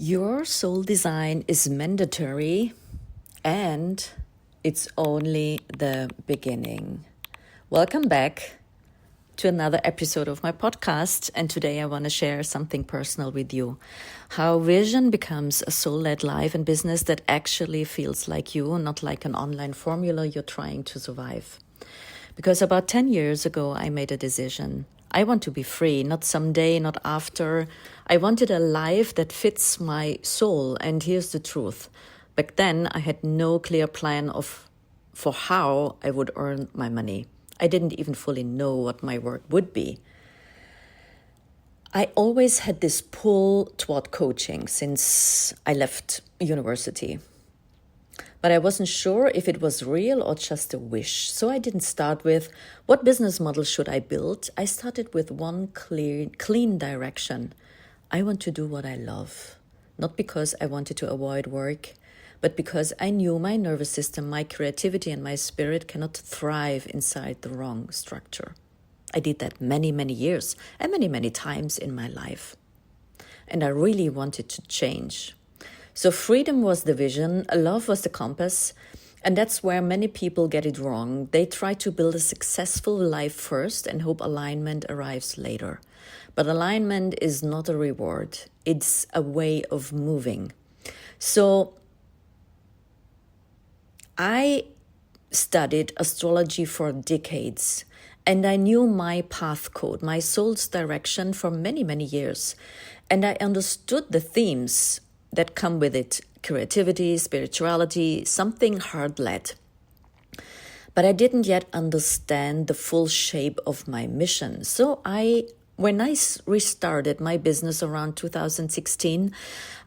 Your soul design is mandatory and it's only the beginning. Welcome back to another episode of my podcast, and today I want to share something personal with you. How vision becomes a soul-led life and business that actually feels like you, not like an online formula you're trying to survive. Because about 10 years ago, I made a decision. I want to be free, not someday, not after. I wanted a life that fits my soul, and here's the truth. Back then, I had no clear plan for how I would earn my money. I didn't even fully know what my work would be. I always had this pull toward coaching since I left university. But I wasn't sure if it was real or just a wish. So I didn't start with, what business model should I build? I started with one clean direction. I want to do what I love. Not because I wanted to avoid work, but because I knew my nervous system, my creativity, and my spirit cannot thrive inside the wrong structure. I did that many, many years and many, many times in my life. And I really wanted to change. So freedom was the vision, love was the compass, and that's where many people get it wrong. They try to build a successful life first and hope alignment arrives later. But alignment is not a reward, it's a way of moving. So I studied astrology for decades, and I knew my path code, my soul's direction for many, many years. And I understood the themes that come with it: creativity, spirituality, something hard-led. But I didn't yet understand the full shape of my mission. So when I restarted my business around 2016,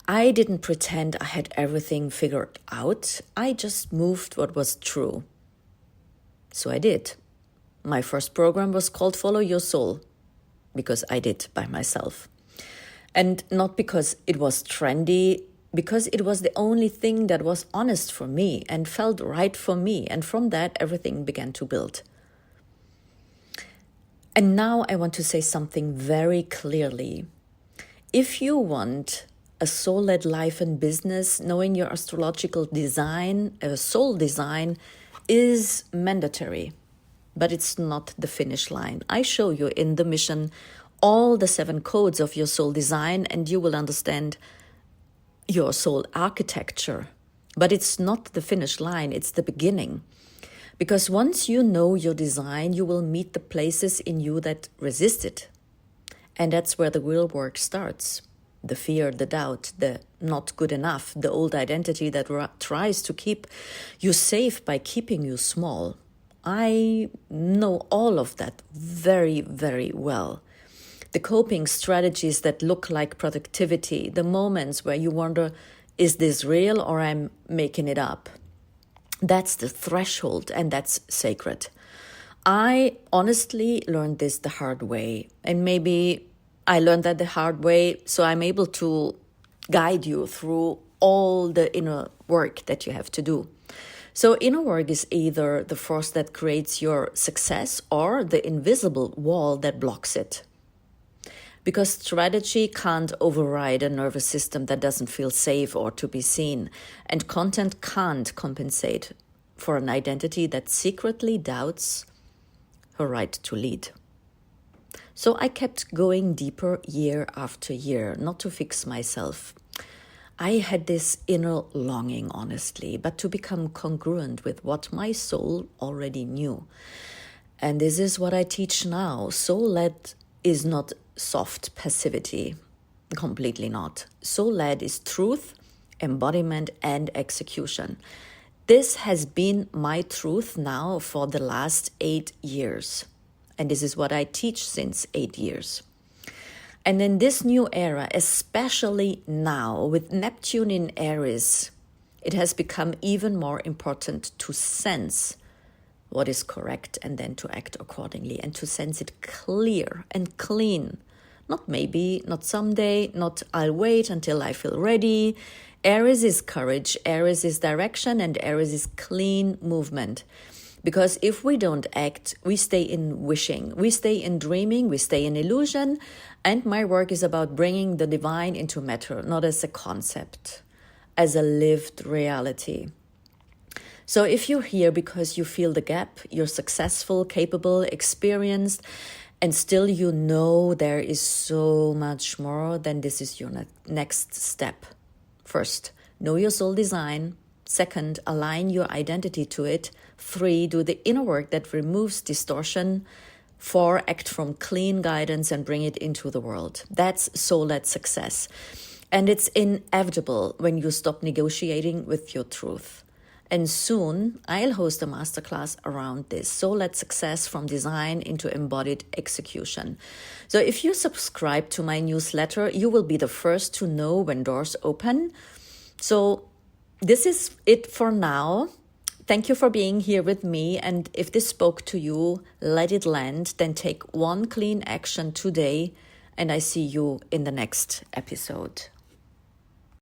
I didn't pretend I had everything figured out. I just moved what was true. So I did. My first program was called Follow Your Soul, because I did by myself. And not because it was trendy, because it was the only thing that was honest for me and felt right for me. And from that, everything began to build. And now I want to say something very clearly. If you want a soul-led life and business, knowing your astrological design, soul design, is mandatory. But it's not the finish line. I show you in the mission all the 7 codes of your soul design, and you will understand your soul architecture. But it's not the finish line, it's the beginning. Because once you know your design, you will meet the places in you that resist it. And that's where the real work starts. The fear, the doubt, the not good enough, the old identity that tries to keep you safe by keeping you small. I know all of that very, very well. The coping strategies that look like productivity, the moments where you wonder, is this real or I'm making it up? That's the threshold, and that's sacred. I honestly learned this the hard way, and maybe I learned that the hard way, so I'm able to guide you through all the inner work that you have to do. So inner work is either the force that creates your success or the invisible wall that blocks it. Because strategy can't override a nervous system that doesn't feel safe or to be seen, and content can't compensate for an identity that secretly doubts her right to lead. So I kept going deeper year after year, not to fix myself. I had this inner longing, honestly, but to become congruent with what my soul already knew. And this is what I teach now. Soul-led is not soft passivity, completely not. Soul-led is truth, embodiment, and execution. This has been my truth now for the last 8 years. And this is what I teach since 8 years. And in this new era, especially now with Neptune in Aries, it has become even more important to sense what is correct and then to act accordingly, and to sense it clear and clean. Not maybe, not someday, not I'll wait until I feel ready. Aries is courage, Aries is direction, and Aries is clean movement. Because if we don't act, we stay in wishing, we stay in dreaming, we stay in illusion, And my work is about bringing the divine into matter, not as a concept, as a lived reality. So if you're here because you feel the gap, you're successful, capable, experienced, and still you know there is so much more, then this is your next step. First, know your soul design. Second, align your identity to it. 3, do the inner work that removes distortion. 4, act from clean guidance and bring it into the world. That's soul-led success. And it's inevitable when you stop negotiating with your truth. And soon, I'll host a masterclass around this, soul-led success from design into embodied execution. So if you subscribe to my newsletter, you will be the first to know when doors open. So this is it for now. Thank you for being here with me. And if this spoke to you, let it land. Then take one clean action today. And I see you in the next episode.